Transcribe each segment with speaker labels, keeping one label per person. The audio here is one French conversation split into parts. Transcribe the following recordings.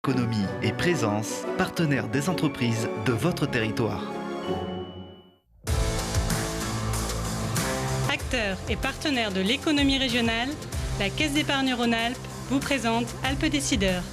Speaker 1: économie et présence, partenaire des entreprises de votre territoire.
Speaker 2: Acteur et partenaire de l'économie régionale, la Caisse d'épargne Rhône-Alpes vous présente Alpes Décideurs.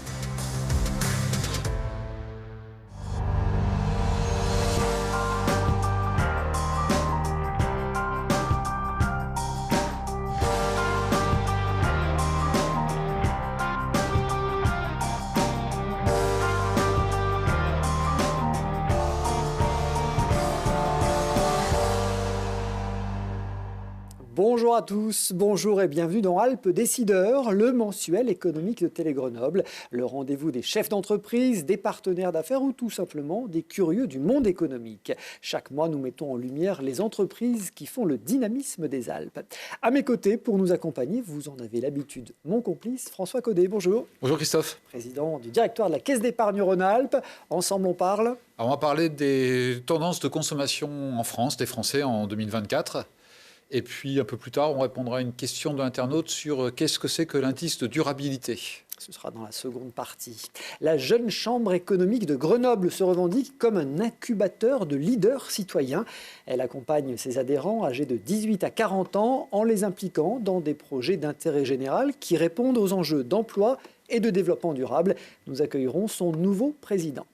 Speaker 3: Bonjour à tous, bonjour et bienvenue dans Alpes Décideurs, le mensuel économique de Télé-Grenoble, le rendez-vous des chefs d'entreprise, des partenaires d'affaires ou tout simplement des curieux du monde économique. Chaque mois, nous mettons en lumière les entreprises qui font le dynamisme des Alpes. À mes côtés, pour nous accompagner, vous en avez l'habitude, mon complice François Caudet, bonjour.
Speaker 4: Bonjour Christophe.
Speaker 3: Président du directoire de la Caisse d'épargne Rhône-Alpes. Ensemble, on parle.
Speaker 4: Alors on va parler des tendances de consommation en France, des Français en 2024. Et puis, un peu plus tard, on répondra à une question de l'internaute sur qu'est-ce que c'est que l'indice de durabilité.
Speaker 3: Ce sera dans la seconde partie. La jeune chambre économique de Grenoble se revendique comme un incubateur de leaders citoyens. Elle accompagne ses adhérents âgés de 18 à 40 ans en les impliquant dans des projets d'intérêt général qui répondent aux enjeux d'emploi et de développement durable. Nous accueillerons son nouveau président.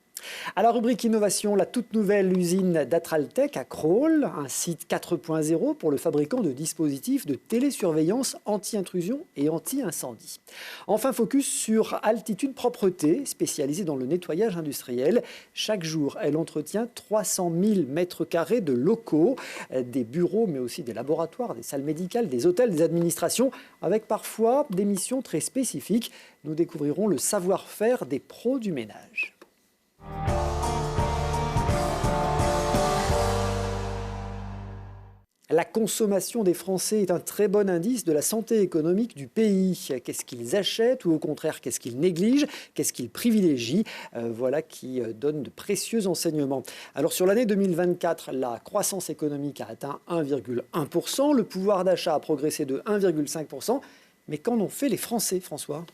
Speaker 3: À la rubrique Innovation, la toute nouvelle usine d'Atraltech à Crolles, un site 4.0 pour le fabricant de dispositifs de télésurveillance anti-intrusion et anti-incendie. Enfin, focus sur Altitude Propreté, spécialisée dans le nettoyage industriel. Chaque jour, elle entretient 300 000 mètres carrés de locaux, des bureaux, mais aussi des laboratoires, des salles médicales, des hôtels, des administrations, avec parfois des missions très spécifiques. Nous découvrirons le savoir-faire des pros du ménage. La consommation des Français est un très bon indice de la santé économique du pays. Qu'est-ce qu'ils achètent ou au contraire, qu'est-ce qu'ils négligent, qu'est-ce qu'ils privilégient? Voilà qui donne de précieux enseignements. Alors sur l'année 2024, la croissance économique a atteint 1,1%, le pouvoir d'achat a progressé de 1,5%. Mais qu'en ont fait les Français, François ?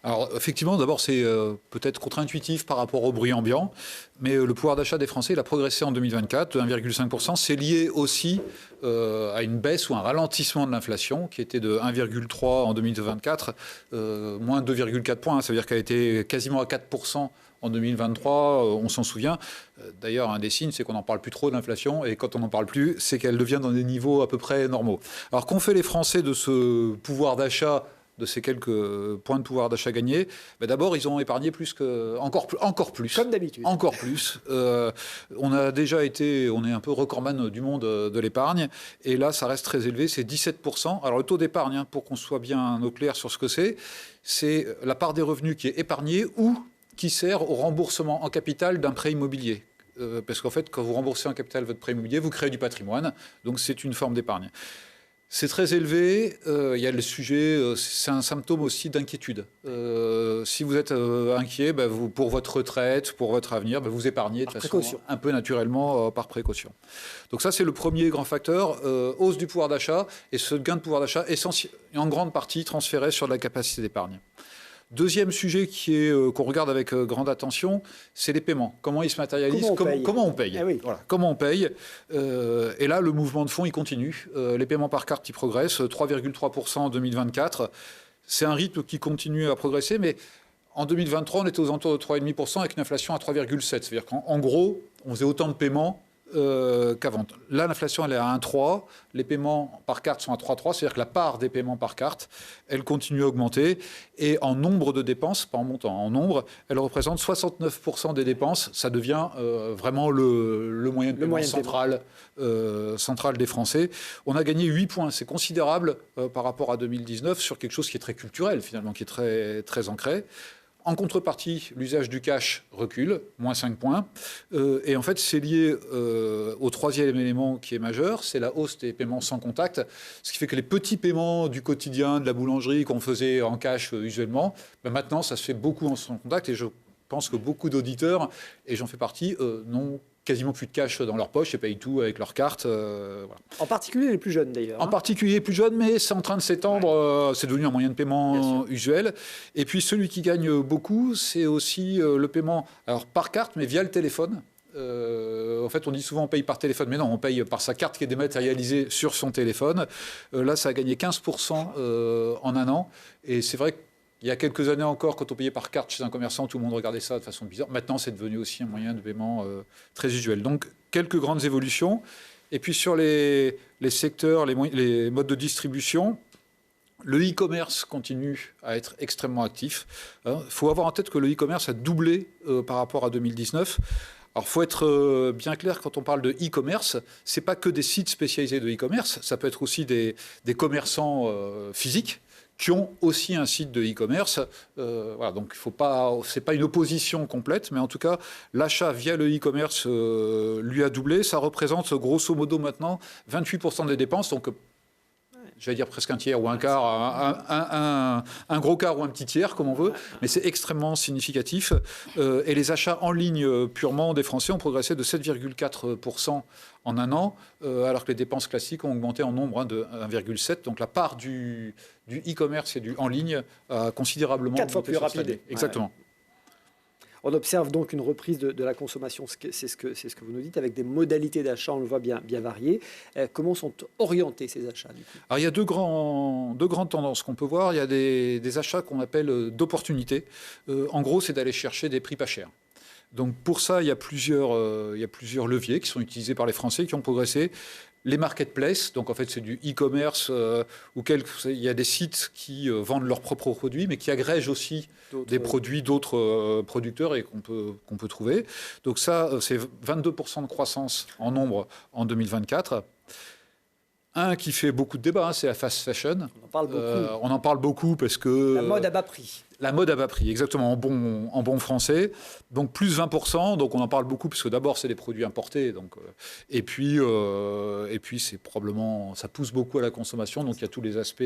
Speaker 4: Alors effectivement, d'abord c'est peut-être contre-intuitif par rapport au bruit ambiant, mais le pouvoir d'achat des Français il a progressé en 2024 de 1,5%. C'est lié aussi à une baisse ou un ralentissement de l'inflation qui était de 1,3 en 2024, moins 2,4 points. Ça veut dire qu'elle a été quasiment à 4% en 2023, on s'en souvient. D'ailleurs, un des signes, c'est qu'on n'en parle plus trop de l'inflation, et quand on n'en parle plus, c'est qu'elle devient dans des niveaux à peu près normaux. Alors qu'ont fait les Français de ce pouvoir d'achat, de ces quelques points de pouvoir d'achat gagnés? D'abord, ils ont épargné encore plus.
Speaker 3: Comme d'habitude.
Speaker 4: Encore plus. On est un peu recordman du monde de l'épargne. Et là, ça reste très élevé, c'est 17%. Alors, le taux d'épargne, pour qu'on soit bien au clair sur ce que c'est la part des revenus qui est épargnée ou qui sert au remboursement en capital d'un prêt immobilier. Parce qu'en fait, quand vous remboursez en capital votre prêt immobilier, vous créez du patrimoine. Donc, c'est une forme d'épargne. C'est très élevé, il y a le sujet, c'est un symptôme aussi d'inquiétude. Si vous êtes inquiet, pour votre retraite, pour votre avenir, vous épargnez de façon un peu naturellement par précaution. Donc ça, c'est le premier grand facteur, hausse du pouvoir d'achat, et ce gain de pouvoir d'achat est en grande partie transféré sur la capacité d'épargne. Deuxième sujet qu'on regarde avec grande attention, c'est les paiements. Comment ils se matérialisent, comment on paye.
Speaker 3: Oui.
Speaker 4: Voilà, comment on paye. Et là, le mouvement de fond, il continue. Les paiements par carte, ils progressent, 3,3% en 2024. C'est un rythme qui continue à progresser, mais en 2023, on était aux alentours de 3,5% avec une inflation à 3,7%. C'est-à-dire qu'en gros, on faisait autant de paiements qu'avant. Là, l'inflation, elle est à 1,3. Les paiements par carte sont à 3,3. C'est-à-dire que la part des paiements par carte, elle continue à augmenter. Et en nombre de dépenses, pas en montant, en nombre, elle représente 69% des dépenses. Ça devient vraiment le moyen de paiement central des Français. On a gagné 8 points. C'est considérable par rapport à 2019 sur quelque chose qui est très culturel, finalement, qui est très, très ancré. En contrepartie, l'usage du cash recule, moins 5 points. Et en fait, c'est lié au troisième élément qui est majeur, c'est la hausse des paiements sans contact. Ce qui fait que les petits paiements du quotidien, de la boulangerie qu'on faisait en cash usuellement, maintenant, ça se fait beaucoup en sans contact. Et je pense que beaucoup d'auditeurs, et j'en fais partie, n'ont quasiment plus de cash dans leur poche et payent tout avec leur carte. Voilà.
Speaker 3: En particulier les plus jeunes d'ailleurs.
Speaker 4: En particulier les plus jeunes, mais c'est en train de s'étendre. C'est devenu un moyen de paiement usuel. Et puis celui qui gagne beaucoup, c'est aussi le paiement par carte, mais via le téléphone. En fait, on dit souvent on paye par téléphone, mais non, on paye par sa carte qui est dématérialisée sur son téléphone. Là, ça a gagné 15% en un an. Et c'est vrai que il y a quelques années encore, quand on payait par carte chez un commerçant, tout le monde regardait ça de façon bizarre. Maintenant, c'est devenu aussi un moyen de paiement très usuel. Donc, quelques grandes évolutions. Et puis, sur les secteurs, les modes de distribution, le e-commerce continue à être extrêmement actif. Il faut avoir en tête que le e-commerce a doublé par rapport à 2019. Alors, il faut être bien clair, quand on parle de e-commerce, ce n'est pas que des sites spécialisés de e-commerce, ça peut être aussi des commerçants physiques qui ont aussi un site de e-commerce. Voilà, donc c'est pas une opposition complète, mais en tout cas, l'achat via le e-commerce lui a doublé. Ça représente grosso modo maintenant 28% des dépenses, donc j'allais dire presque un tiers ou un quart, un gros quart ou un petit tiers, comme on veut, mais c'est extrêmement significatif. Et les achats en ligne purement des Français ont progressé de 7,4% en un an, alors que les dépenses classiques ont augmenté en nombre de 1,7%. Donc la part du e-commerce et du en ligne a considérablement
Speaker 3: 4 fois plus rapide.
Speaker 4: Exactement.
Speaker 3: Ouais. On observe donc une reprise de la consommation, c'est ce que vous nous dites, avec des modalités d'achat, on le voit bien variées. Comment sont orientés ces achats du coup ?
Speaker 4: Alors il y a deux grandes tendances qu'on peut voir. Il y a des achats qu'on appelle d'opportunités. En gros, c'est d'aller chercher des prix pas chers. Donc pour ça, il y a plusieurs leviers qui sont utilisés par les Français, qui ont progressé. Les marketplaces, donc en fait c'est du e-commerce où il y a des sites qui vendent leurs propres produits, mais qui agrègent aussi des produits d'autres producteurs et qu'on peut trouver. Donc ça, c'est 22% de croissance en nombre en 2024. Un qui fait beaucoup de débats, c'est la fast fashion.
Speaker 3: On en parle beaucoup.
Speaker 4: On en parle beaucoup parce que...
Speaker 3: La mode à bas prix.
Speaker 4: La mode à bas prix, exactement, en bon français. Donc plus 20%, donc on en parle beaucoup parce que d'abord c'est des produits importés. Donc, et puis c'est probablement, ça pousse beaucoup à la consommation. Donc il y a tous les aspects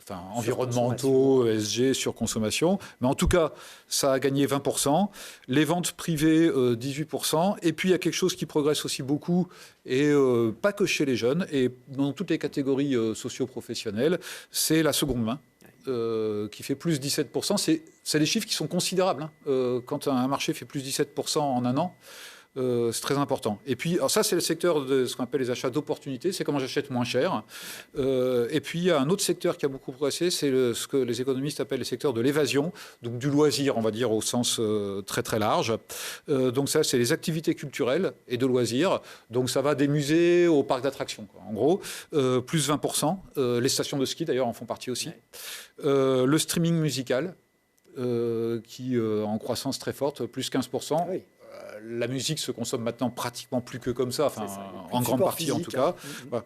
Speaker 4: environnementaux, ESG, surconsommation. Mais en tout cas, ça a gagné 20%. Les ventes privées, 18%. Et puis il y a quelque chose qui progresse aussi beaucoup, et pas que chez les jeunes, et dans toutes les catégories socio-professionnelles, c'est la seconde main. Qui fait plus 17%. C'est des chiffres qui sont considérables. Quand un marché fait plus 17% en un an, c'est très important. Et puis, alors ça, c'est le secteur de ce qu'on appelle les achats d'opportunités. C'est comment j'achète moins cher. Et puis, il y a un autre secteur qui a beaucoup progressé, c'est ce que les économistes appellent le secteur de l'évasion, donc du loisir, on va dire, au sens très, très large. Donc ça, c'est les activités culturelles et de loisirs. Donc ça va des musées aux parcs d'attractions, en gros. Plus 20%. Les stations de ski, d'ailleurs, en font partie aussi. Le streaming musical, qui en croissance très forte, plus 15%. Oui. La musique se consomme maintenant pratiquement plus que comme ça, en grande partie physique, en tout cas. Voilà.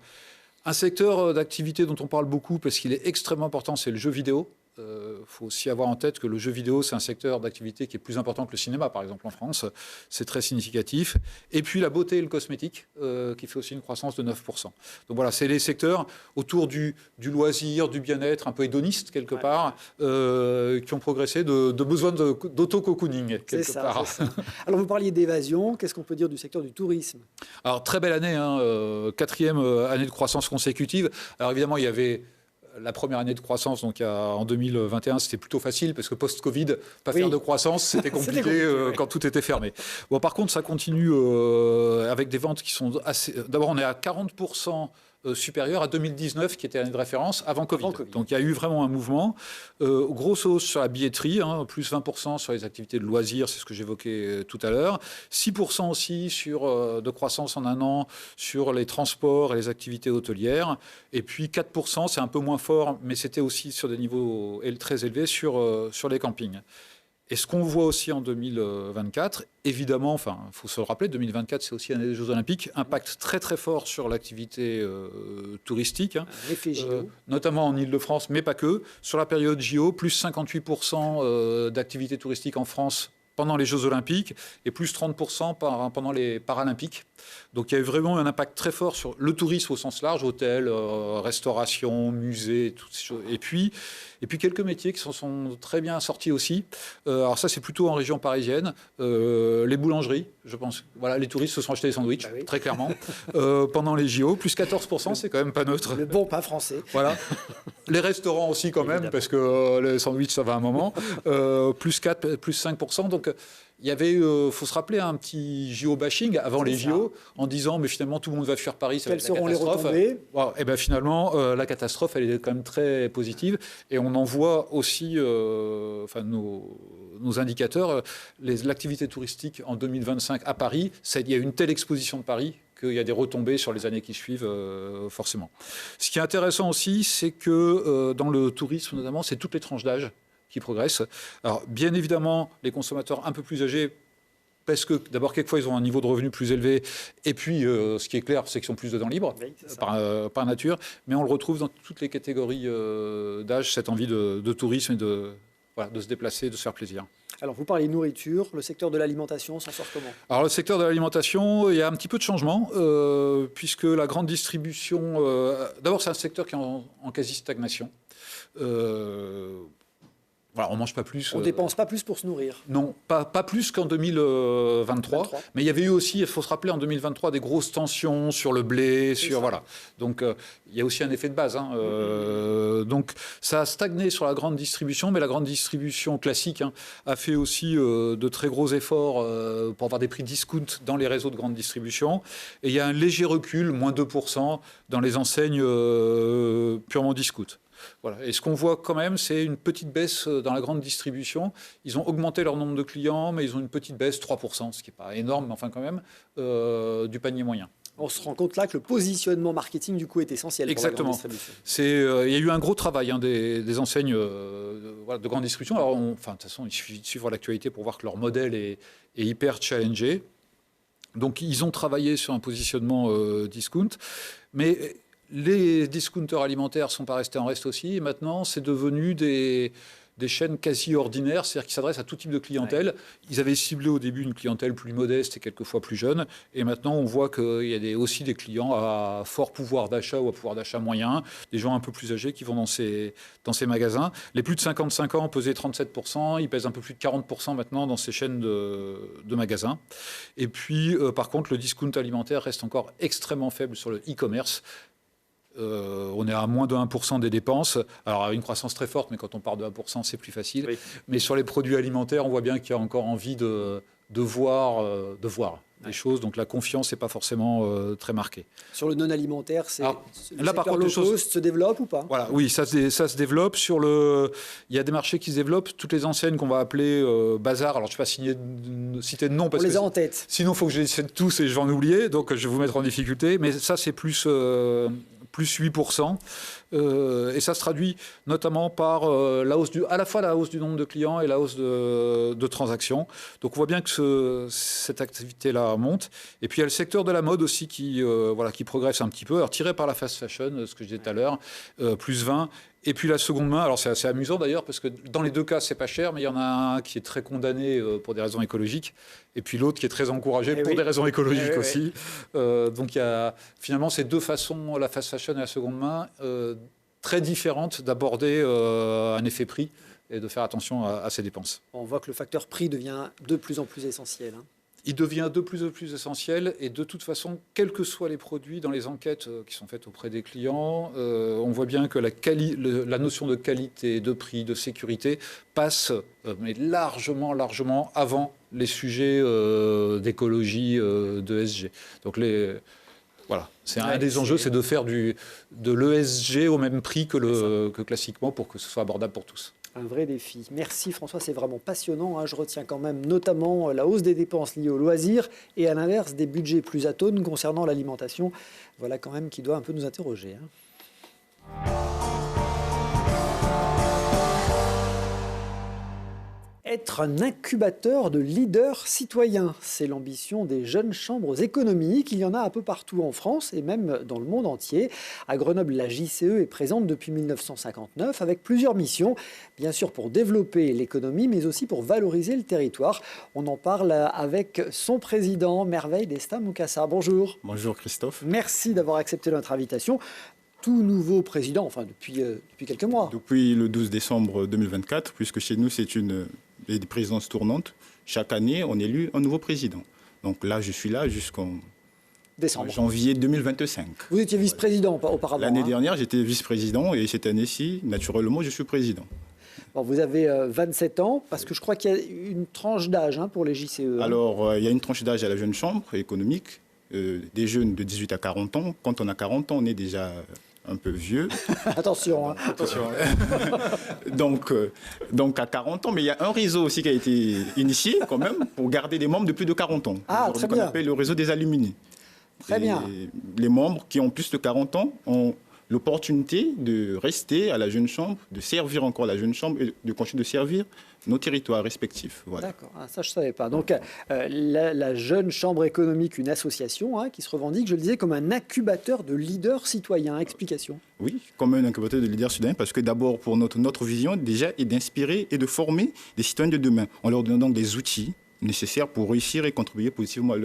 Speaker 4: Un secteur d'activité dont on parle beaucoup parce qu'il est extrêmement important, c'est le jeu vidéo. Faut aussi avoir en tête que le jeu vidéo, c'est un secteur d'activité qui est plus important que le cinéma, par exemple, en France. C'est très significatif. Et puis la beauté et le cosmétique, qui fait aussi une croissance de 9%. Donc voilà, c'est les secteurs autour du loisir, du bien-être, un peu hédoniste, quelque part, qui ont progressé de besoin d'auto-cocooning, quelque part.
Speaker 3: C'est ça. Alors, vous parliez d'évasion. Qu'est-ce qu'on peut dire du secteur du tourisme ?
Speaker 4: Alors, très belle année, 4e année de croissance consécutive. Alors, évidemment, il y avait... La première année de croissance, donc en 2021, c'était plutôt facile parce que post-Covid, faire de croissance, c'était compliqué quand tout était fermé. Bon, par contre, ça continue avec des ventes qui sont assez... D'abord, on est à 40% supérieur à 2019, qui était l'année de référence avant Covid. Donc il y a eu vraiment un mouvement. Grosse hausse sur la billetterie, plus 20% sur les activités de loisirs, c'est ce que j'évoquais tout à l'heure. 6% aussi de croissance en un an sur les transports et les activités hôtelières. Et puis 4%, c'est un peu moins fort, mais c'était aussi sur des niveaux très élevés sur les campings. Et ce qu'on voit aussi en 2024, évidemment, il faut se le rappeler, 2024, c'est aussi l'année des Jeux Olympiques, impact très très fort sur l'activité touristique, notamment en Ile-de-France, mais pas que. Sur la période JO, plus 58% d'activité touristique en France pendant les Jeux Olympiques et plus 30% pendant les Paralympiques. Donc il y a eu vraiment un impact très fort sur le tourisme au sens large, hôtels, restauration, musées, toutes ces choses. Et puis quelques métiers qui s'en sont très bien sortis aussi. Alors ça, c'est plutôt en région parisienne. Les boulangeries, je pense. Voilà, les touristes se sont achetés des sandwichs, très clairement, pendant les JO. Plus 14%, c'est quand même pas neutre.
Speaker 3: Le bon pain français.
Speaker 4: Voilà. Les restaurants aussi quand même, parce que les sandwichs, ça va un moment. Plus 4, plus 5%. Donc il y avait, faut se rappeler, un petit JO-bashing avant les JO, en disant, mais finalement, tout le monde va fuir Paris, ça va être la catastrophe. Quelles seront les retombées ? Wow. Et bien finalement, la catastrophe, elle est quand même très positive. Et on en voit aussi, nos indicateurs, l'activité touristique en 2025 à Paris, il y a une telle exposition de Paris qu'il y a des retombées sur les années qui suivent, forcément. Ce qui est intéressant aussi, c'est que dans le tourisme, notamment, c'est toutes les tranches d'âge qui progressent. Alors, bien évidemment, les consommateurs un peu plus âgés, parce que d'abord, quelquefois, ils ont un niveau de revenu plus élevé, et puis, ce qui est clair, c'est qu'ils sont plus de temps libre, par nature, mais on le retrouve dans toutes les catégories d'âge, cette envie de tourisme et de se déplacer, de se faire plaisir.
Speaker 3: Alors, vous parlez de nourriture, le secteur de l'alimentation s'en sort comment ? Alors,
Speaker 4: le secteur de l'alimentation, il y a un petit peu de changement, puisque la grande distribution... d'abord, c'est un secteur qui est en quasi-stagnation. Voilà, on ne mange pas plus.
Speaker 3: On ne dépense pas plus pour se nourrir.
Speaker 4: Non, pas plus qu'en 2023. Mais il y avait eu aussi, il faut se rappeler, en 2023, des grosses tensions sur le blé, voilà. Donc, il y a aussi un effet de base. Donc, ça a stagné sur la grande distribution, mais la grande distribution classique a fait aussi de très gros efforts pour avoir des prix discount dans les réseaux de grande distribution. Et il y a un léger recul, moins 2%, dans les enseignes purement discount. Voilà. Et ce qu'on voit quand même, c'est une petite baisse dans la grande distribution. Ils ont augmenté leur nombre de clients, mais ils ont une petite baisse, 3%, ce qui n'est pas énorme, mais enfin quand même, du panier moyen.
Speaker 3: On se rend compte là que le positionnement marketing, du coup, est essentiel.
Speaker 4: Exactement.
Speaker 3: Pour la grande distribution.
Speaker 4: Il y a eu un gros travail des enseignes de grande distribution. Alors, de toute façon, il suffit de suivre l'actualité pour voir que leur modèle est hyper challengé. Donc, ils ont travaillé sur un positionnement discount. Mais les discounters alimentaires ne sont pas restés en reste aussi. Et maintenant, c'est devenu des chaînes quasi ordinaires, c'est-à-dire qui s'adressent à tout type de clientèle. Ouais. Ils avaient ciblé au début une clientèle plus modeste et quelquefois plus jeune. Et maintenant, on voit qu'il y a aussi des clients à fort pouvoir d'achat ou à pouvoir d'achat moyen, des gens un peu plus âgés qui vont dans ces magasins. Les plus de 55 ans pesaient 37%. Ils pèsent un peu plus de 40% maintenant dans ces chaînes de magasins. Et puis, par contre, le discount alimentaire reste encore extrêmement faible sur le e-commerce. On est à moins de 1% des dépenses. Alors, une croissance très forte, mais quand on part de 1%, c'est plus facile. Oui. Mais sur les produits alimentaires, on voit bien qu'il y a encore envie de voir des choses. Donc, la confiance n'est pas forcément très marquée.
Speaker 3: Sur le non-alimentaire, le
Speaker 4: là, par contre,
Speaker 3: low cost se développe ou pas ?
Speaker 4: Voilà, oui, ça se développe. Il y a des marchés qui se développent. Toutes les enseignes qu'on va appeler bazar. Alors, je ne vais pas citer de nom. Parce
Speaker 3: on les a en tête.
Speaker 4: Sinon, il faut que je les cite tous et je vais en oublier. Donc, je vais vous mettre en difficulté. Mais ça, c'est plus 8%. Et ça se traduit notamment par à la fois la hausse du nombre de clients et la hausse de transactions. Donc on voit bien que cette activité-là monte. Et puis il y a le secteur de la mode aussi qui progresse un petit peu. Alors tiré par la fast fashion, ce que je disais tout à l'heure, plus 20%. Et puis la seconde main, alors c'est assez amusant d'ailleurs, parce que dans les deux cas, c'est pas cher, mais il y en a un qui est très condamné pour des raisons écologiques, et puis l'autre qui est très encouragé pour des raisons écologiques aussi. Donc il y a finalement ces deux façons, la fast fashion et la seconde main, très différentes d'aborder un effet prix et de faire attention à ses dépenses.
Speaker 3: On voit que le facteur prix devient de plus en plus essentiel.
Speaker 4: Il devient de plus en plus essentiel, et de toute façon, quels que soient les produits, dans les enquêtes qui sont faites auprès des clients, on voit bien que la notion de qualité, de prix, de sécurité passe mais largement avant les sujets d'écologie, de ESG. Donc voilà, c'est un des enjeux, c'est de faire de l'ESG au même prix que classiquement, pour que ce soit abordable pour tous.
Speaker 3: Un vrai défi. Merci François, c'est vraiment passionnant. Je retiens quand même notamment la hausse des dépenses liées aux loisirs et à l'inverse des budgets plus atones concernant l'alimentation. Voilà quand même qui doit un peu nous interroger. Être un incubateur de leaders citoyens, c'est l'ambition des jeunes chambres économiques. Il y en a un peu partout en France et même dans le monde entier. À Grenoble, la JCE est présente depuis 1959 avec plusieurs missions, bien sûr pour développer l'économie, mais aussi pour valoriser le territoire. On en parle avec son président, Merveille Destin-Moukassa. Bonjour.
Speaker 5: Bonjour Christophe.
Speaker 3: Merci d'avoir accepté notre invitation. Tout nouveau président, enfin depuis quelques mois.
Speaker 5: Depuis le 12 décembre 2024, puisque chez nous c'est une présidence tournante, chaque année on élit un nouveau président. Donc là je suis là jusqu'en janvier 2025.
Speaker 3: Vous étiez vice-président auparavant.
Speaker 5: L'année dernière j'étais vice-président et cette année-ci, naturellement, je suis président.
Speaker 3: Bon, vous avez 27 ans, parce que je crois qu'il y a une tranche d'âge pour les JCE.
Speaker 5: Alors il y a une tranche d'âge à la jeune chambre économique, des jeunes de 18 à 40 ans. Quand on a 40 ans, on est déjà un peu vieux.
Speaker 3: Attention.
Speaker 5: Attention. Donc à 40 ans, mais il y a un réseau aussi qui a été initié quand même pour garder des membres de plus de 40 ans.
Speaker 3: Ah, très bien.
Speaker 5: Qu'on appelle le réseau des alumni.
Speaker 3: Très bien.
Speaker 5: Les membres qui ont plus de 40 ans ont l'opportunité de rester à la jeune chambre, de servir encore la jeune chambre et de continuer de servir nos territoires respectifs. Voilà.
Speaker 3: D'accord, ça je ne savais pas. Donc la jeune chambre économique, une association qui se revendique, je le disais, comme un incubateur de leaders citoyens. Explication.
Speaker 5: Oui, comme un incubateur de leaders citoyens, parce que d'abord, pour notre vision, déjà, est d'inspirer et de former des citoyens de demain, en leur donnant donc des outils nécessaires pour réussir et contribuer positivement à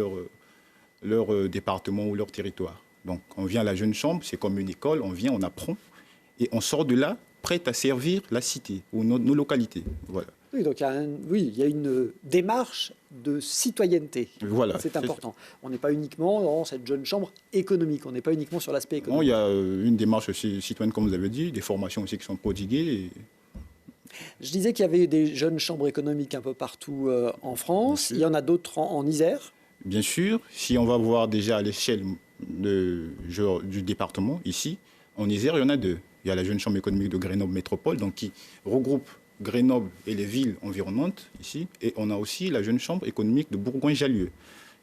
Speaker 5: leur département ou leur territoire. Donc on vient à la jeune chambre, c'est comme une école, on vient, on apprend, et on sort de là prêt à servir la cité ou nos localités. Voilà.
Speaker 3: Oui, donc il y a une démarche de citoyenneté.
Speaker 5: Voilà,
Speaker 3: c'est important. On n'est pas uniquement dans cette jeune chambre économique, on n'est pas uniquement sur l'aspect économique.
Speaker 5: Non, il y a une démarche aussi citoyenne, comme vous avez dit, des formations aussi qui sont prodiguées.
Speaker 3: Je disais qu'il y avait des jeunes chambres économiques un peu partout en France. Il y en a d'autres en Isère.
Speaker 5: Bien sûr, si on va voir déjà à l'échelle du département, ici, en Isère, il y en a deux. Il y a la jeune chambre économique de Grenoble Métropole, donc qui regroupe Grenoble et les villes environnantes ici. Et on a aussi la jeune chambre économique de Bourgoin-Jallieu.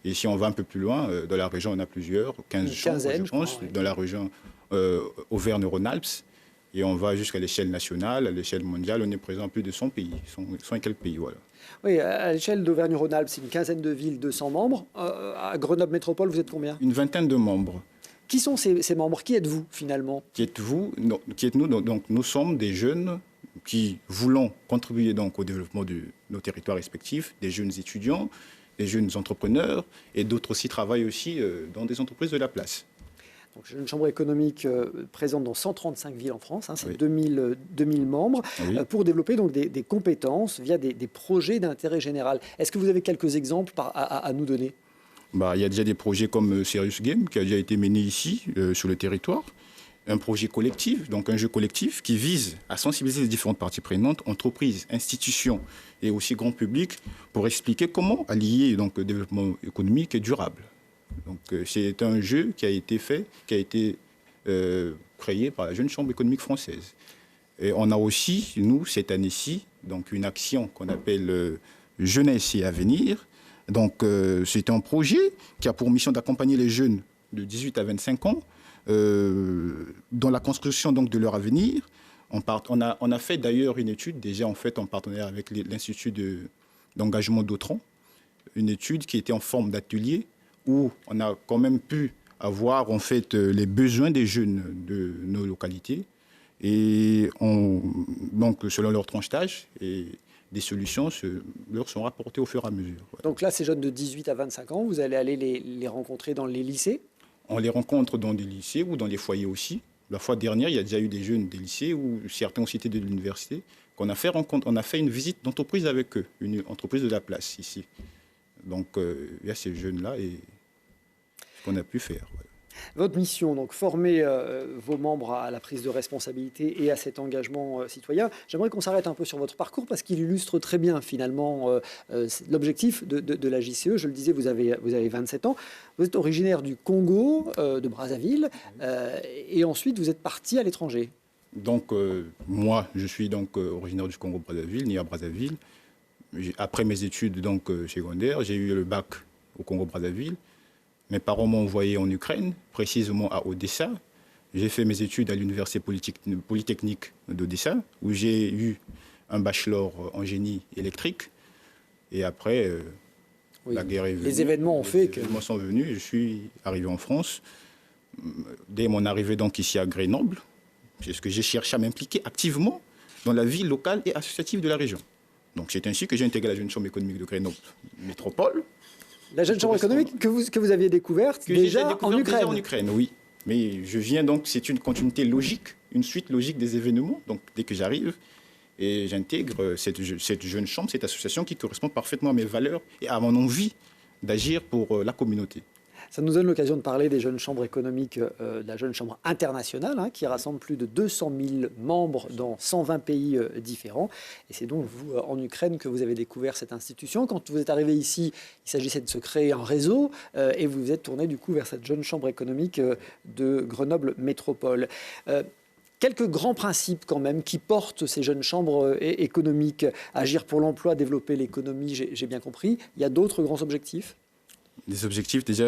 Speaker 5: Et si on va un peu plus loin, dans la région, on a plusieurs, 15 chambres, je pense, dans la région Auvergne-Rhône-Alpes. Et on va jusqu'à l'échelle nationale, à l'échelle mondiale, on est présent dans plus de 100 pays, 100 et quelques pays, voilà.
Speaker 3: Oui, à l'échelle d'Auvergne-Rhône-Alpes, c'est une quinzaine de villes, 200 membres. À Grenoble Métropole, vous êtes combien?
Speaker 5: Une vingtaine de membres.
Speaker 3: Qui sont ces membres? Qui êtes-vous, finalement?
Speaker 5: Qui êtes-vous? Qui êtes-nous? Donc, nous sommes des jeunes qui voulons contribuer donc au développement de nos territoires respectifs, des jeunes étudiants, des jeunes entrepreneurs, et d'autres aussi travaillent aussi dans des entreprises de la place.
Speaker 3: Donc, une chambre économique présente dans 135 villes en France, c'est
Speaker 5: oui.
Speaker 3: 2000 membres,
Speaker 5: oui.
Speaker 3: Pour développer donc, des compétences via des projets d'intérêt général. Est-ce que vous avez quelques exemples à nous donner?
Speaker 5: Il y a déjà des projets comme Serious Game qui a déjà été mené ici, sur le territoire. Un projet collectif, donc un jeu collectif qui vise à sensibiliser les différentes parties prenantes, entreprises, institutions et aussi grand public, pour expliquer comment allier donc, le développement économique et durable. Donc, c'est un jeu qui a été fait, qui a été créé par la Jeune Chambre économique française. Et on a aussi, nous, cette année-ci, donc une action qu'on appelle Jeunesse et Avenir. Donc, c'est un projet qui a pour mission d'accompagner les jeunes de 18 à 25 ans dans la construction donc, de leur avenir. On a fait d'ailleurs une étude, déjà en fait en partenariat avec l'Institut d'engagement d'Autran, une étude qui était en forme d'atelier où on a quand même pu avoir en fait les besoins des jeunes de nos localités et donc selon leur tranche d'âge et des solutions leur sont rapportées au fur et à mesure. Ouais.
Speaker 3: Donc là, ces jeunes de 18 à 25 ans, vous allez aller les rencontrer dans les lycées?
Speaker 5: On les rencontre dans des lycées ou dans des foyers aussi. La fois dernière, il y a déjà eu des jeunes des lycées ou certains aussi étaient de l'université qu'on a fait rencontre. On a fait une visite d'entreprise avec eux, une entreprise de la place ici. Donc il y a ces jeunes-là et ce qu'on a pu faire. Ouais.
Speaker 3: Votre mission, donc former vos membres à la prise de responsabilité et à cet engagement citoyen. J'aimerais qu'on s'arrête un peu sur votre parcours parce qu'il illustre très bien finalement l'objectif de la JCE. Je le disais, vous avez 27 ans. Vous êtes originaire du Congo, de Brazzaville, et ensuite vous êtes parti à l'étranger.
Speaker 5: Donc moi, je suis donc originaire du Congo-Brazzaville, né à Brazzaville. Après mes études donc secondaires, j'ai eu le bac au Congo-Brazzaville. Mes parents m'ont envoyé en Ukraine, précisément à Odessa. J'ai fait mes études à l'université polytechnique d'Odessa, où j'ai eu un bachelor en génie électrique. Et après, la guerre est venue.
Speaker 3: Les événements ont fait que...
Speaker 5: Les événements sont venus. Je suis arrivé en France. Dès mon arrivée donc ici à Grenoble, puisque j'ai cherché à m'impliquer activement dans la vie locale et associative de la région. Donc c'est ainsi que j'ai intégré la Jeune Chambre économique de Grenoble Métropole.
Speaker 3: La Jeune Chambre économique que vous aviez découverte déjà en Ukraine.
Speaker 5: Déjà en Ukraine, oui. Mais je viens donc, c'est une continuité logique, une suite logique des événements. Donc dès que j'arrive, et j'intègre cette Jeune Chambre, cette association qui correspond parfaitement à mes valeurs et à mon envie d'agir pour la communauté.
Speaker 3: Ça nous donne l'occasion de parler des jeunes chambres économiques, de la Jeune Chambre internationale, qui rassemble plus de 200 000 membres dans 120 pays différents. Et c'est donc vous, en Ukraine, que vous avez découvert cette institution. Quand vous êtes arrivé ici, il s'agissait de se créer un réseau et vous vous êtes tourné du coup vers cette Jeune Chambre économique de Grenoble Métropole. Quelques grands principes quand même qui portent ces jeunes chambres économiques. Agir pour l'emploi, développer l'économie, j'ai bien compris. Il y a d'autres grands objectifs ?
Speaker 5: Les objectifs déjà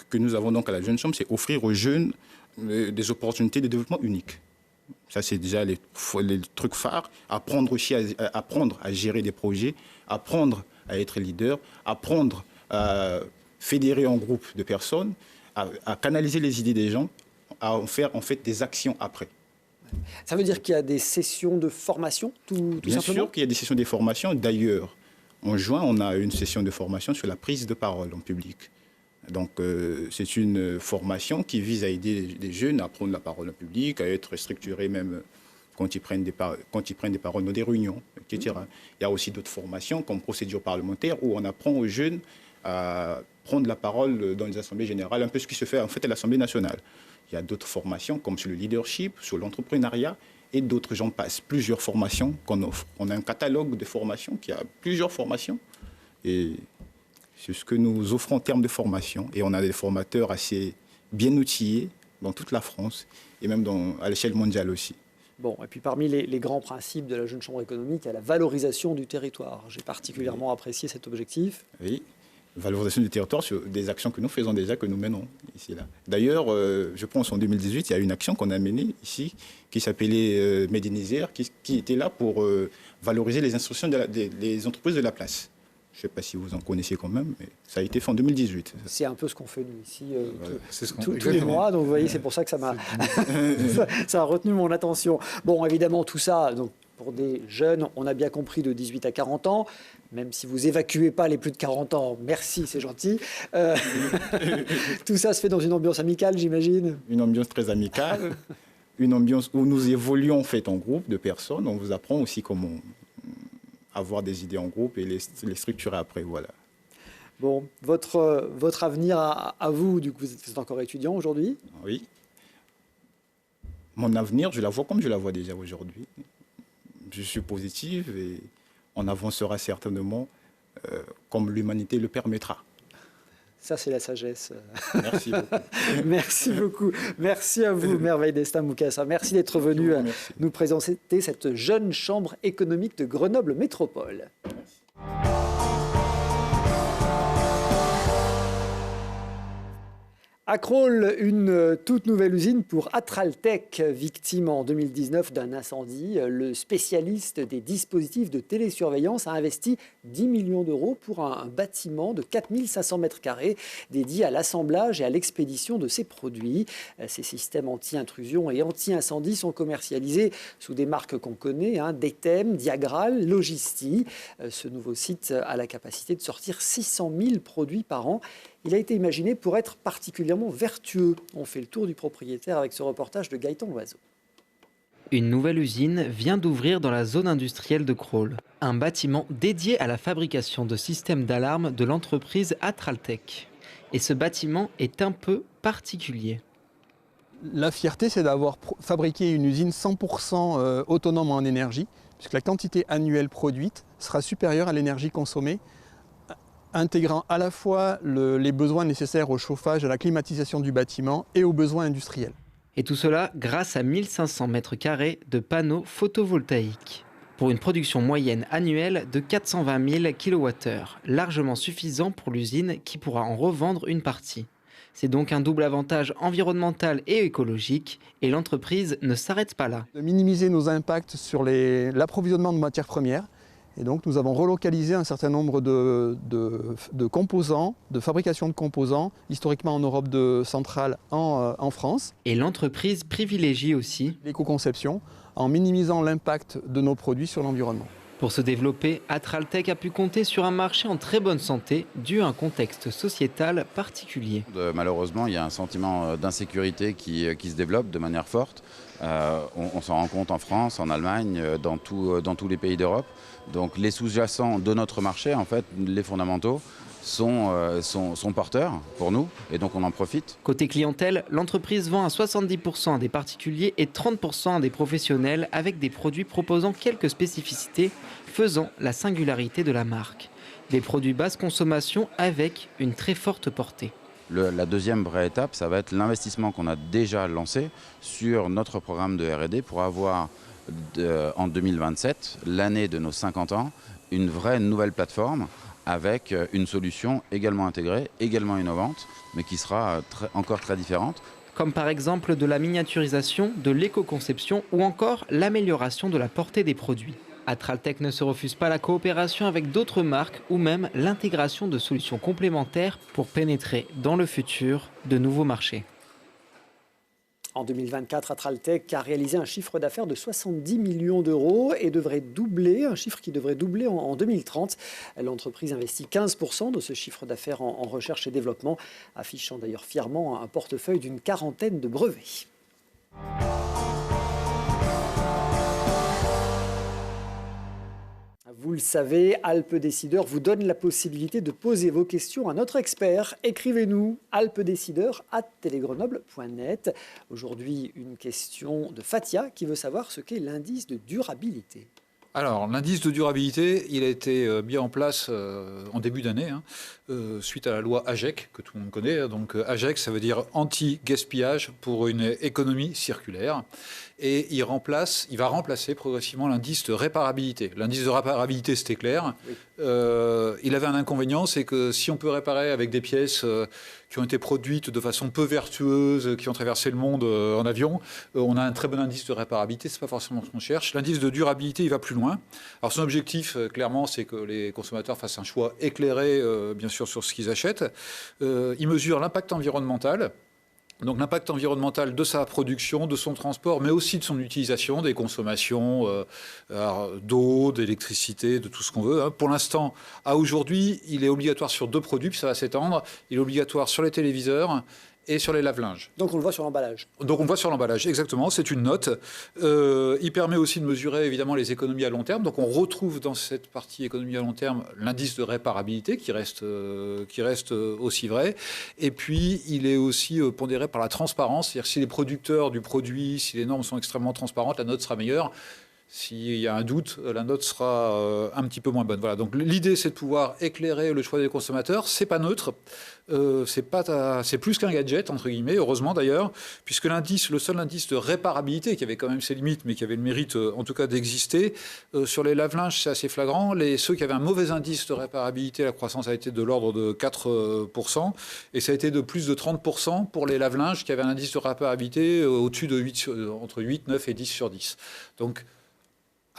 Speaker 5: que nous avons donc à la Jeune Chambre, c'est offrir aux jeunes des opportunités de développement uniques. Ça, c'est déjà les trucs phares. Apprendre aussi apprendre à gérer des projets, apprendre à être leader, apprendre à fédérer en groupe de personnes, à canaliser les idées des gens, à en faire en fait des actions après.
Speaker 3: Ça veut dire qu'il y a des sessions de formation, tout simplement ?
Speaker 5: Bien sûr qu'il y a des sessions de formation. D'ailleurs, en juin, on a une session de formation sur la prise de parole en public. Donc, c'est une formation qui vise à aider les jeunes à prendre la parole en public, à être structurés même quand ils prennent des paroles dans des réunions, etc. Il y a aussi d'autres formations comme procédure parlementaire où on apprend aux jeunes à prendre la parole dans les assemblées générales, un peu ce qui se fait en fait à l'Assemblée nationale. Il y a d'autres formations comme sur le leadership, sur l'entrepreneuriat, et d'autres, j'en passe, plusieurs formations qu'on offre. On a un catalogue de formations qui a plusieurs formations et c'est ce que nous offrons en termes de formation. Et on a des formateurs assez bien outillés dans toute la France et même à l'échelle mondiale aussi.
Speaker 3: Bon, et puis parmi les grands principes de la Jeune Chambre économique, il y a la valorisation du territoire. J'ai particulièrement apprécié cet objectif.
Speaker 5: Oui, valorisation du territoire sur des actions que nous faisons déjà, que nous menons ici là. D'ailleurs, je pense en 2018, il y a une action qu'on a menée ici qui s'appelait Made in Isère, qui était là pour valoriser les institutions des entreprises de la place. Je ne sais pas si vous en connaissez quand même, mais ça a été fait en 2018.
Speaker 3: C'est un peu ce qu'on fait nous ici
Speaker 4: tous
Speaker 3: les mois, donc vous voyez, c'est pour ça que ça a retenu mon attention. Bon, évidemment, tout ça, donc, pour des jeunes, on a bien compris, de 18 à 40 ans, même si vous évacuez pas les plus de 40 ans, merci, c'est gentil. Tout ça se fait dans une ambiance amicale, j'imagine ?
Speaker 5: Une ambiance très amicale, une ambiance où nous évoluons en fait en groupe de personnes. On vous apprend aussi comment avoir des idées en groupe et les structurer après, voilà.
Speaker 3: Bon, votre avenir à vous, du coup, vous êtes encore étudiant aujourd'hui ?
Speaker 5: Oui. Mon avenir, je la vois comme je la vois déjà aujourd'hui. Je suis positive et on avancera certainement comme l'humanité le permettra.
Speaker 3: Ça, c'est la sagesse.
Speaker 5: Merci beaucoup.
Speaker 3: Merci beaucoup. Merci à vous, Merveille Destin Moukassa. Merci d'être venu nous présenter cette Jeune Chambre économique de Grenoble Métropole.
Speaker 5: Merci.
Speaker 3: À Crolles, une toute nouvelle usine pour Atraltech, victime en 2019 d'un incendie. Le spécialiste des dispositifs de télésurveillance a investi 10 millions d'euros pour un bâtiment de 4500 mètres carrés dédié à l'assemblage et à l'expédition de ses produits. Ces systèmes anti-intrusion et anti-incendie sont commercialisés sous des marques qu'on connaît, Detem, Diagral, Logisti. Ce nouveau site a la capacité de sortir 600 000 produits par an. Il a été imaginé pour être particulièrement vertueux. On fait le tour du propriétaire avec ce reportage de Gaëtan Loiseau.
Speaker 6: Une nouvelle usine vient d'ouvrir dans la zone industrielle de Crolles. Un bâtiment dédié à la fabrication de systèmes d'alarme de l'entreprise Atraltech. Et ce bâtiment est un peu particulier.
Speaker 7: La fierté, c'est d'avoir fabriqué une usine 100% autonome en énergie, puisque la quantité annuelle produite sera supérieure à l'énergie consommée, intégrant à la fois les besoins nécessaires au chauffage, à la climatisation du bâtiment et aux besoins industriels.
Speaker 6: Et tout cela grâce à 1500 mètres carrés de panneaux photovoltaïques. Pour une production moyenne annuelle de 420 000 kWh, largement suffisant pour l'usine qui pourra en revendre une partie. C'est donc un double avantage environnemental et écologique, et l'entreprise ne s'arrête pas là.
Speaker 7: De minimiser nos impacts sur l'approvisionnement de matières premières. Et donc nous avons relocalisé un certain nombre de composants, de fabrication de composants, historiquement en Europe centrale, en France.
Speaker 6: Et l'entreprise privilégie aussi
Speaker 7: l'éco-conception en minimisant l'impact de nos produits sur l'environnement.
Speaker 6: Pour se développer, Atraltech a pu compter sur un marché en très bonne santé dû à un contexte sociétal particulier.
Speaker 8: Malheureusement, il y a un sentiment d'insécurité qui se développe de manière forte. On s'en rend compte en France, en Allemagne, dans tous les pays d'Europe. Donc les sous-jacents de notre marché, en fait, les fondamentaux, sont porteurs pour nous et donc on en profite.
Speaker 6: Côté clientèle, l'entreprise vend à 70% à des particuliers et 30% à des professionnels avec des produits proposant quelques spécificités faisant la singularité de la marque. Des produits basse consommation avec une très forte portée.
Speaker 8: La deuxième vraie étape, ça va être l'investissement qu'on a déjà lancé sur notre programme de R&D pour avoir en 2027, l'année de nos 50 ans, une vraie nouvelle plateforme avec une solution également intégrée, également innovante, mais qui sera encore très différente.
Speaker 6: Comme par exemple de la miniaturisation, de l'éco-conception ou encore l'amélioration de la portée des produits. Atraltech ne se refuse pas la coopération avec d'autres marques ou même l'intégration de solutions complémentaires pour pénétrer dans le futur de nouveaux marchés.
Speaker 3: En 2024, Atraltech a réalisé un chiffre d'affaires de 70 millions d'euros et devrait doubler, un chiffre qui devrait doubler en 2030. L'entreprise investit 15% de ce chiffre d'affaires en recherche et développement, affichant d'ailleurs fièrement un portefeuille d'une quarantaine de brevets. Vous le savez, Alpes Décideurs vous donne la possibilité de poser vos questions à notre expert. Écrivez-nous alpedécideurs@telegrenoble.net. Aujourd'hui, une question de Fatia qui veut savoir ce qu'est l'indice de durabilité.
Speaker 4: Alors, l'indice de durabilité, il a été mis en place en début d'année, suite à la loi AGEC, que tout le monde connaît. Donc, AGEC, ça veut dire anti-gaspillage pour une économie circulaire. Et il va remplacer progressivement l'indice de réparabilité. L'indice de réparabilité, c'était clair. Oui. Il avait un inconvénient, c'est que si on peut réparer avec des pièces qui ont été produites de façon peu vertueuse, qui ont traversé le monde en avion, on a un très bon indice de réparabilité. C'est pas forcément ce qu'on cherche. L'indice de durabilité, il va plus loin. Alors son objectif, clairement, c'est que les consommateurs fassent un choix éclairé, bien sûr, sur ce qu'ils achètent. Il mesure l'impact environnemental. Donc l'impact environnemental de sa production, de son transport, mais aussi de son utilisation, des consommations d'eau, d'électricité, de tout ce qu'on veut. Pour l'instant, à aujourd'hui, il est obligatoire sur 2 produits, puis ça va s'étendre. Il est obligatoire sur les téléviseurs et sur les lave-linges.
Speaker 3: Donc on le voit sur l'emballage.
Speaker 4: Donc on le voit sur l'emballage, exactement, c'est une note. Il permet aussi de mesurer évidemment les économies à long terme. Donc on retrouve dans cette partie économie à long terme l'indice de réparabilité qui reste aussi vrai. Et puis il est aussi pondéré par la transparence, c'est-à-dire si les producteurs du produit, si les normes sont extrêmement transparentes, la note sera meilleure. S'il y a un doute, la note sera un petit peu moins bonne. Voilà. Donc l'idée, c'est de pouvoir éclairer le choix des consommateurs. C'est pas neutre, c'est plus qu'un gadget entre guillemets. Heureusement d'ailleurs, puisque le seul indice de réparabilité, qui avait quand même ses limites, mais qui avait le mérite en tout cas d'exister, sur les lave-linges, c'est assez flagrant. Ceux qui avaient un mauvais indice de réparabilité, la croissance a été de l'ordre de 4%, et ça a été de plus de 30% pour les lave-linges qui avaient un indice de réparabilité au-dessus de entre 8, 9 et 10 sur 10. Donc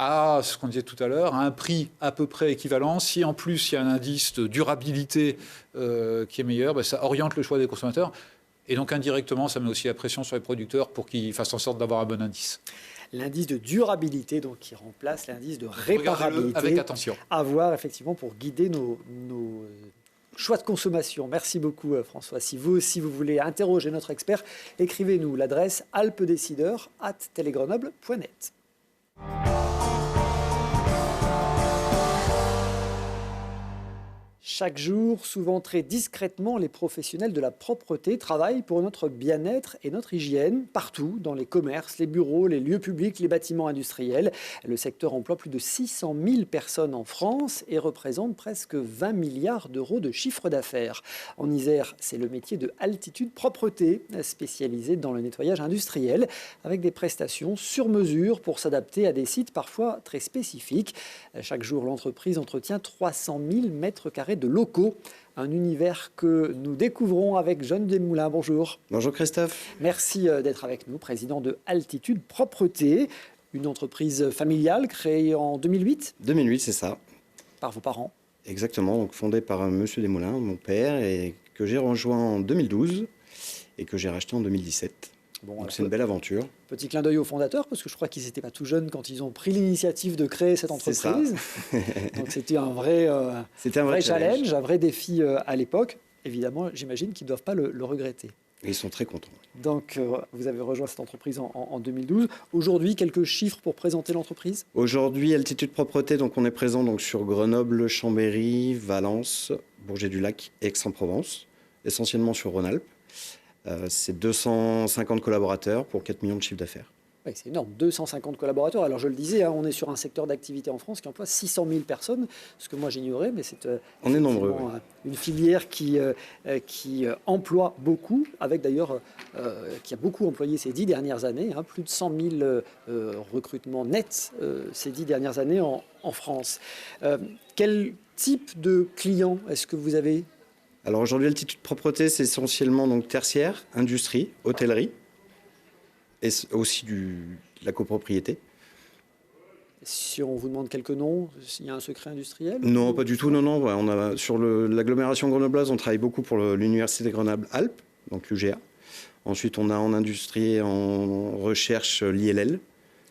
Speaker 4: à ce qu'on disait tout à l'heure, à un prix à peu près équivalent. Si en plus il y a un indice de durabilité qui est meilleur, ça oriente le choix des consommateurs. Et donc indirectement, ça met aussi la pression sur les producteurs pour qu'ils fassent en sorte d'avoir un bon indice.
Speaker 3: L'indice de durabilité, donc, qui remplace l'indice de réparabilité.
Speaker 4: Avec attention.
Speaker 3: À voir effectivement pour guider nos choix de consommation. Merci beaucoup François. Si vous aussi vous voulez interroger notre expert, écrivez-nous l'adresse alpedécideurs@telegrenoble.net. Chaque jour, souvent très discrètement, les professionnels de la propreté travaillent pour notre bien-être et notre hygiène, partout, dans les commerces, les bureaux, les lieux publics, les bâtiments industriels. Le secteur emploie plus de 600 000 personnes en France et représente presque 20 milliards d'euros de chiffre d'affaires. En Isère, c'est le métier de Altitude Propreté, spécialisé dans le nettoyage industriel, avec des prestations sur mesure pour s'adapter à des sites parfois très spécifiques. Chaque jour, l'entreprise entretient 300 000 mètres carrés de locaux. Un univers que nous découvrons avec John Desmoulins. Bonjour.
Speaker 9: Bonjour Christophe.
Speaker 3: Merci d'être avec nous, président de Altitude Propreté, une entreprise familiale créée en 2008.
Speaker 9: 2008, c'est ça.
Speaker 3: Par vos parents.
Speaker 9: Exactement, donc fondée par monsieur Desmoulins, mon père, et que j'ai rejoint en 2012 et que j'ai racheté en 2017.
Speaker 3: Bon,
Speaker 9: donc c'est une belle aventure.
Speaker 3: Petit clin d'œil aux fondateurs, parce que je crois qu'ils n'étaient pas tout jeunes quand ils ont pris l'initiative de créer cette entreprise. Donc c'était un vrai challenge, un vrai défi à l'époque. Évidemment, j'imagine qu'ils ne doivent pas le regretter.
Speaker 9: Ils sont très contents.
Speaker 3: Donc vous avez rejoint cette entreprise en 2012. Aujourd'hui, quelques chiffres pour présenter l'entreprise.
Speaker 9: Aujourd'hui, Altitude Propreté, donc on est présent donc, sur Grenoble, Chambéry, Valence, Bourget-du-Lac, Aix-en-Provence, essentiellement sur Rhône-Alpes. C'est 250 collaborateurs pour 4 millions de chiffres d'affaires.
Speaker 3: Oui, c'est énorme, 250 collaborateurs. Alors je le disais, on est sur un secteur d'activité en France qui emploie 600 000 personnes, ce que moi j'ignorais, mais c'est
Speaker 9: on est nombreux, oui.
Speaker 3: Une filière qui emploie beaucoup, avec d'ailleurs qui a beaucoup employé ces 10 dernières années, plus de 100 000 recrutements nets ces 10 dernières années en France. Quel type de clients est-ce que vous avez ?
Speaker 9: Alors aujourd'hui, Altitude Propreté, c'est essentiellement donc, tertiaire, industrie, hôtellerie, et aussi de la copropriété.
Speaker 3: Si on vous demande quelques noms, il y a un secret industriel ?
Speaker 9: Non, pas du tout. Non. Ouais, on a, sur l'agglomération grenobloise, on travaille beaucoup pour l'Université Grenoble-Alpes, donc l'UGA. Ensuite, on a en industrie et en recherche l'ILL.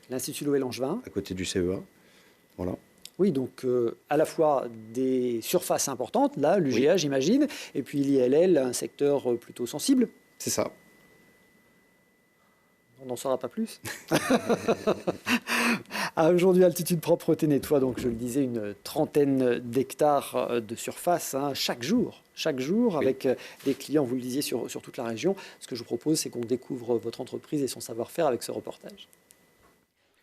Speaker 3: L'Institut Louis-Langevin.
Speaker 9: À côté du CEA. Voilà.
Speaker 3: Oui, donc à la fois des surfaces importantes, là, l'UGA, oui. J'imagine, et puis l'ILL, un secteur plutôt sensible.
Speaker 9: C'est ça.
Speaker 3: On n'en saura pas plus. Aujourd'hui, Altitude Propreté nettoie, donc je le disais, une trentaine d'hectares de surface chaque jour, oui. Avec des clients, vous le disiez, sur toute la région. Ce que je vous propose, c'est qu'on découvre votre entreprise et son savoir-faire avec ce reportage.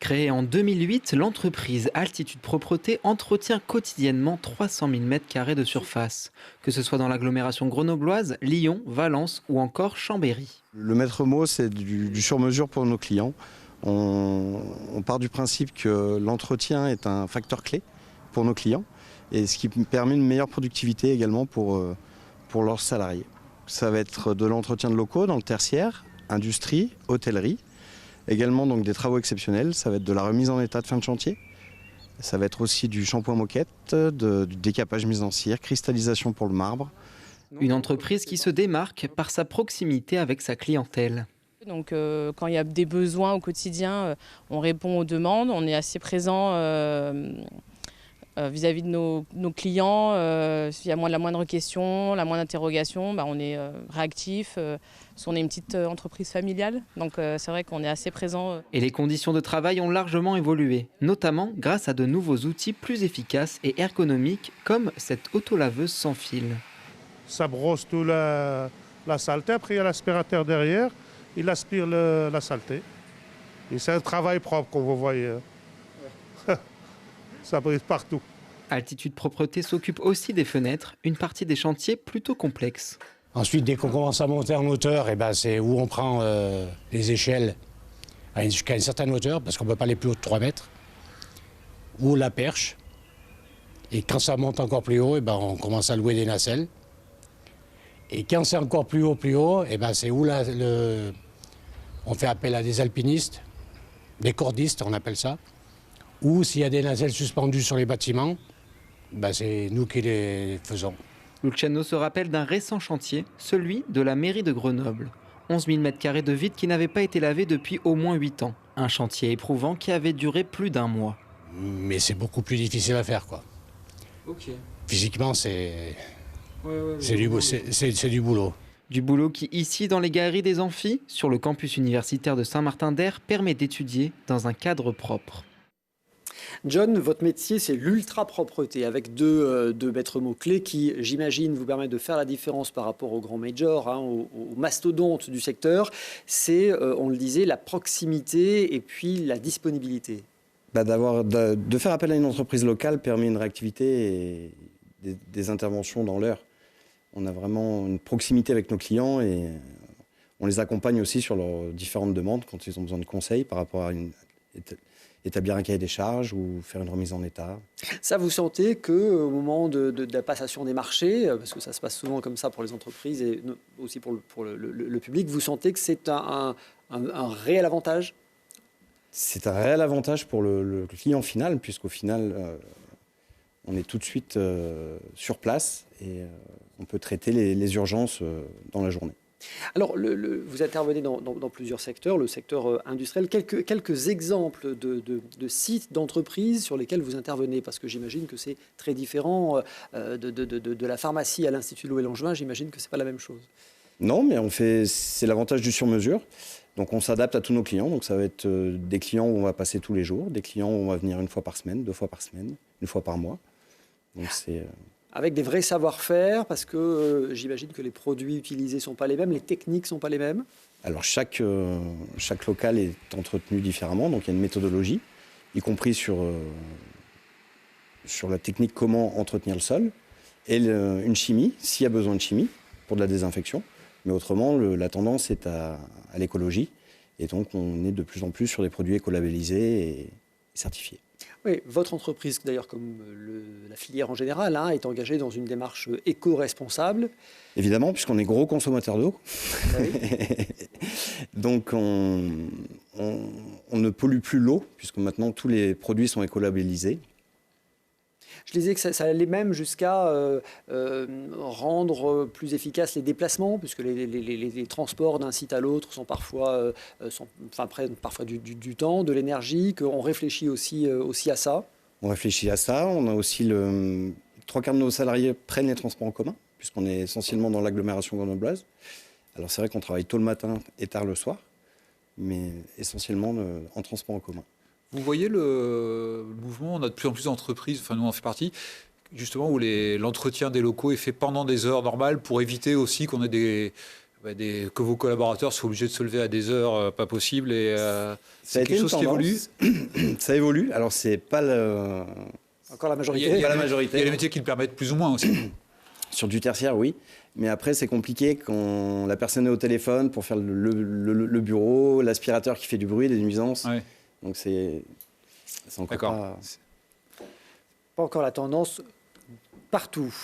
Speaker 6: Créée en 2008, l'entreprise Altitude Propreté entretient quotidiennement 300 000 m² de surface, que ce soit dans l'agglomération grenobloise, Lyon, Valence ou encore Chambéry.
Speaker 10: Le maître mot, c'est du sur-mesure pour nos clients. On part du principe que l'entretien est un facteur clé pour nos clients, et ce qui permet une meilleure productivité également pour leurs salariés. Ça va être de l'entretien de locaux dans le tertiaire, industrie, hôtellerie. Également donc des travaux exceptionnels, ça va être de la remise en état de fin de chantier, ça va être aussi du shampoing moquette, du décapage mise en cire, cristallisation pour le marbre.
Speaker 6: Une entreprise qui se démarque par sa proximité avec sa clientèle.
Speaker 11: Donc quand il y a des besoins au quotidien, on répond aux demandes, on est assez présent vis-à-vis de nos clients. S'il y a la moindre question, la moindre interrogation, on est réactif. On est une petite entreprise familiale, donc c'est vrai qu'on est assez présent.
Speaker 6: Et les conditions de travail ont largement évolué, notamment grâce à de nouveaux outils plus efficaces et ergonomiques, comme cette autolaveuse sans fil.
Speaker 12: Ça brosse toute la saleté, après il y a l'aspirateur derrière, il aspire la saleté. Et c'est un travail propre, comme vous voyez. Ça brise partout.
Speaker 6: Altitude Propreté s'occupe aussi des fenêtres, une partie des chantiers plutôt complexes.
Speaker 13: Ensuite, dès qu'on commence à monter en hauteur, c'est où on prend les échelles jusqu'à une certaine hauteur, parce qu'on ne peut pas aller plus haut de 3 mètres, ou la perche. Et quand ça monte encore plus haut, on commence à louer des nacelles. Et quand c'est encore plus haut, c'est où on fait appel à des alpinistes, des cordistes, on appelle ça. Ou s'il y a des nacelles suspendues sur les bâtiments, c'est nous qui les faisons.
Speaker 6: Luciano se rappelle d'un récent chantier, celui de la mairie de Grenoble. 11 000 m² de vide qui n'avaient pas été lavés depuis au moins 8 ans. Un chantier éprouvant qui avait duré plus d'1 mois.
Speaker 13: Mais c'est beaucoup plus difficile à faire, quoi.
Speaker 6: Ok.
Speaker 13: Physiquement, c'est du boulot.
Speaker 6: Du boulot qui, ici, dans les galeries des amphis, sur le campus universitaire de Saint-Martin-d'Hères, permet d'étudier dans un cadre propre.
Speaker 3: John, votre métier, c'est l'ultra-propreté, avec deux maîtres mots-clés qui, j'imagine, vous permettent de faire la différence par rapport aux grands majors, aux mastodontes du secteur. C'est, on le disait, la proximité et puis la disponibilité.
Speaker 9: De faire appel à une entreprise locale permet une réactivité et des interventions dans l'heure. On a vraiment une proximité avec nos clients et on les accompagne aussi sur leurs différentes demandes quand ils ont besoin de conseils par rapport à
Speaker 10: établir un cahier des charges ou faire une remise en état.
Speaker 3: Ça, vous sentez qu'au moment de la passation des marchés, parce que ça se passe souvent comme ça pour les entreprises et aussi pour le public, vous sentez que c'est un réel avantage?
Speaker 10: C'est un réel avantage pour le client final, puisqu'au final, on est tout de suite sur place et on peut traiter les urgences dans la journée.
Speaker 3: Alors, vous intervenez dans plusieurs secteurs, le secteur industriel. Quelques exemples de sites, d'entreprises sur lesquels vous intervenez, parce que j'imagine que c'est très différent de la pharmacie à l'Institut Louis Langevin. J'imagine que ce n'est pas la même chose.
Speaker 10: Non, mais c'est l'avantage du sur-mesure. Donc, on s'adapte à tous nos clients. Donc, ça va être des clients où on va passer tous les jours, des clients où on va venir 1 fois par semaine, 2 fois par semaine, 1 fois par mois. Donc, c'est...
Speaker 3: Avec des vrais savoir-faire, parce que j'imagine que les produits utilisés ne sont pas les mêmes, les techniques ne sont pas les mêmes.
Speaker 10: Alors chaque local est entretenu différemment, donc il y a une méthodologie, y compris sur la technique comment entretenir le sol, et une chimie, s'il y a besoin de chimie, pour de la désinfection. Mais autrement, la tendance est à l'écologie, et donc on est de plus en plus sur des produits écolabellisés et certifiés.
Speaker 3: Oui, votre entreprise, d'ailleurs, comme la filière en général, est engagée dans une démarche éco-responsable.
Speaker 10: Évidemment, puisqu'on est gros consommateurs d'eau. Ah oui. Donc, on ne pollue plus l'eau, puisque maintenant, tous les produits sont écolabellisés.
Speaker 3: Je disais que ça allait même jusqu'à rendre plus efficaces les déplacements, puisque les transports d'un site à l'autre sont parfois, prennent parfois du temps, de l'énergie, qu'on réfléchit aussi à ça.
Speaker 10: On réfléchit à ça. On a aussi 3/4 de nos salariés prennent les transports en commun, puisqu'on est essentiellement dans l'agglomération grenobloise. Alors c'est vrai qu'on travaille tôt le matin et tard le soir, mais essentiellement en transport en commun.
Speaker 4: Vous voyez le mouvement, on a de plus en plus d'entreprises, enfin nous on en fait partie, justement où l'entretien des locaux est fait pendant des heures normales pour éviter aussi qu'on ait que vos collaborateurs soient obligés de se lever à des heures pas possibles. Et c'est quelque chose qui évolue.
Speaker 10: Ça évolue. Alors c'est pas
Speaker 3: encore la majorité.
Speaker 10: Il y a
Speaker 4: les métiers qui le permettent plus ou moins aussi.
Speaker 10: Sur du tertiaire, oui. Mais après, c'est compliqué quand la personne est au téléphone pour faire le bureau, l'aspirateur qui fait du bruit, des nuisances. Ouais. Donc c'est encore
Speaker 3: pas encore la tendance partout.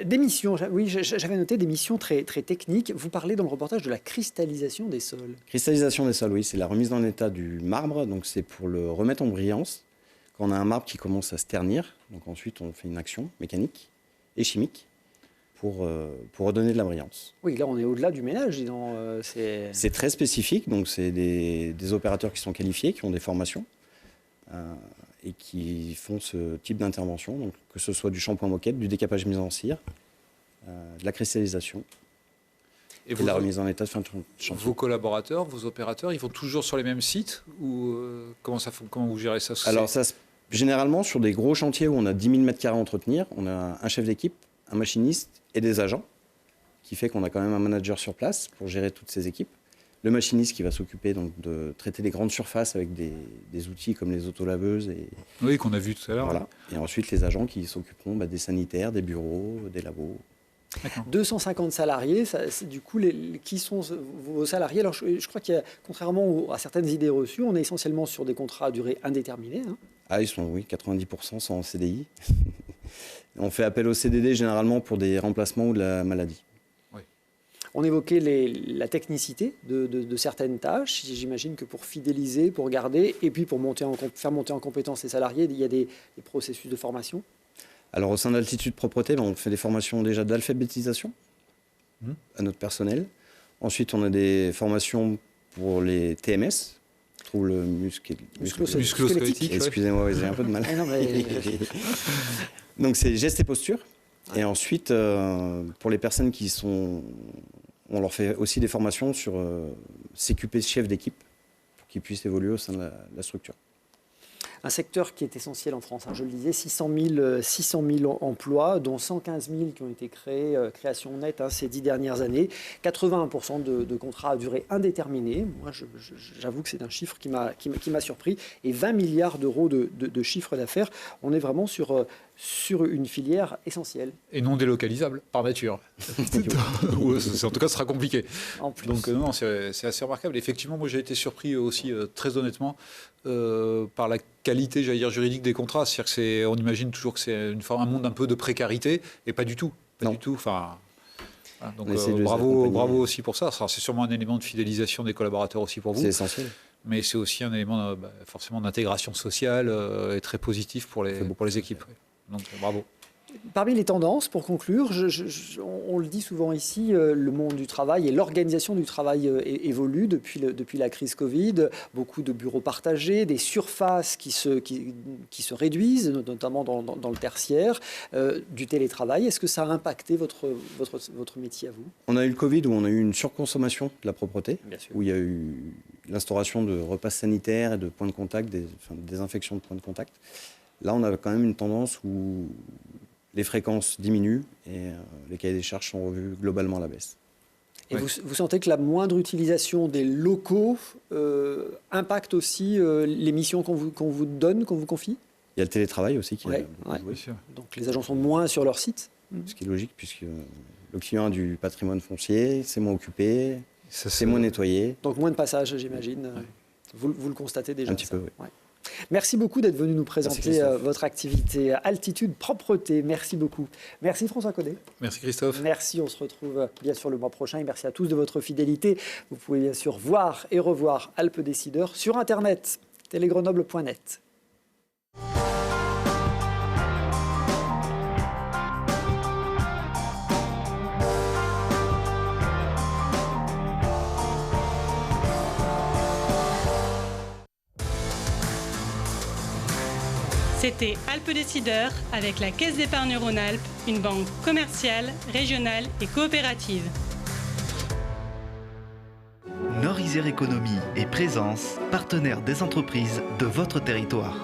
Speaker 3: Des missions, oui, j'avais noté des missions très, très techniques. Vous parlez dans le reportage de la cristallisation des sols.
Speaker 10: Cristallisation des sols, oui, c'est la remise en état du marbre. Donc c'est pour le remettre en brillance. Quand on a un marbre qui commence à se ternir, donc ensuite on fait une action mécanique et chimique pour redonner de la brillance.
Speaker 3: Oui, là on est au-delà du ménage, disons.
Speaker 10: C'est très spécifique, donc c'est des opérateurs qui sont qualifiés, qui ont des formations et qui font ce type d'intervention, donc que ce soit du shampoing moquette, du décapage mise en cire, de la cristallisation et de la remise en état de fin de chantier.
Speaker 4: Vos collaborateurs, vos opérateurs, ils vont toujours sur les mêmes sites ou comment vous gérez ça?
Speaker 10: Alors généralement sur des gros chantiers où on a 10 000 m² à entretenir, on a un chef d'équipe, un machiniste et des agents, qui fait qu'on a quand même un manager sur place pour gérer toutes ces équipes. Le machiniste qui va s'occuper donc de traiter les grandes surfaces avec des outils comme les autolaveuses.
Speaker 4: Oui, qu'on a vu tout à l'heure.
Speaker 10: Voilà. Et ensuite les agents qui s'occuperont des sanitaires, des bureaux, des labos.
Speaker 3: 250 salariés, du coup, qui sont vos salariés? Alors, je crois qu'il y a, contrairement à certaines idées reçues, on est essentiellement sur des contrats à durée indéterminée.
Speaker 10: Ah, ils sont, oui, 90% sont en CDI. On fait appel au CDD généralement pour des remplacements ou de la maladie.
Speaker 3: Oui. On évoquait la technicité de certaines tâches. J'imagine que pour fidéliser, pour garder, et puis pour faire monter en compétence les salariés, il y a des processus de formation.
Speaker 10: Alors au sein d'Altitude Propreté, on fait des formations déjà d'alphabétisation à notre personnel. Ensuite, on a des formations pour les TMS, troubles musculo-squelettiques. Excusez-moi, j'ai un peu de mal. Donc c'est gestes et postures. Et ensuite, pour les personnes on leur fait aussi des formations sur CQP chef d'équipe pour qu'ils puissent évoluer au sein de la structure.
Speaker 3: Un secteur qui est essentiel en France, je le disais, 600 000 emplois, dont 115 000 qui ont été créés, création nette ces 10 dernières années, 81% de contrats à durée indéterminée. Moi, j'avoue que c'est un chiffre qui m'a surpris, et 20 milliards d'euros de chiffre d'affaires. On est vraiment sur sur une filière essentielle.
Speaker 4: Et non délocalisable par nature. En tout cas, ce sera compliqué.
Speaker 3: En plus.
Speaker 4: Donc non, c'est assez remarquable. Effectivement, moi j'ai été surpris aussi, très honnêtement, par la qualité, j'allais dire, juridique des contrats. C'est-à-dire qu'on imagine toujours que c'est un monde un peu de précarité, et pas du tout. Pas du tout. Enfin, donc bravo aussi pour ça. C'est sûrement un élément de fidélisation des collaborateurs aussi pour vous.
Speaker 9: C'est essentiel.
Speaker 4: Mais c'est aussi un élément forcément d'intégration sociale et très positif pour les équipes. Oui. Donc bravo.
Speaker 3: Parmi les tendances, pour conclure, on le dit souvent ici, le monde du travail et l'organisation du travail évolue depuis la crise Covid. Beaucoup de bureaux partagés, des surfaces qui se réduisent, notamment dans le tertiaire, du télétravail. Est-ce que ça a impacté votre métier à vous?
Speaker 9: On a eu le Covid où on a eu une surconsommation de la propreté,
Speaker 3: sûr.
Speaker 9: Où il y a eu l'instauration de repas sanitaires et de points de contact, des infections de points de contact. Là, on a quand même une tendance où les fréquences diminuent et les cahiers des charges sont revus globalement à la baisse.
Speaker 3: Et vous sentez que la moindre utilisation des locaux impacte aussi les missions qu'on vous donne, qu'on vous confie?
Speaker 9: Il y a le télétravail aussi qui
Speaker 3: joué. Donc les agents sont moins sur leur site?
Speaker 9: Ce qui est logique puisque le client a du patrimoine foncier, c'est moins occupé, c'est moins nettoyé.
Speaker 3: Donc moins de passages, j'imagine. Vous le constatez déjà?
Speaker 9: Un petit peu, oui.
Speaker 3: Merci beaucoup d'être venu nous présenter votre activité Altitude Propreté. Merci beaucoup. Merci François Caudet.
Speaker 4: Merci Christophe.
Speaker 3: Merci, on se retrouve bien sûr le mois prochain et merci à tous de votre fidélité. Vous pouvez bien sûr voir et revoir Alpes Décideurs sur internet, télégrenoble.net.
Speaker 2: C'était Alpes Décideurs avec la Caisse d'épargne Rhône-Alpes, une banque commerciale, régionale et coopérative.
Speaker 1: Nord Isère Économie et Présence, partenaires des entreprises de votre territoire.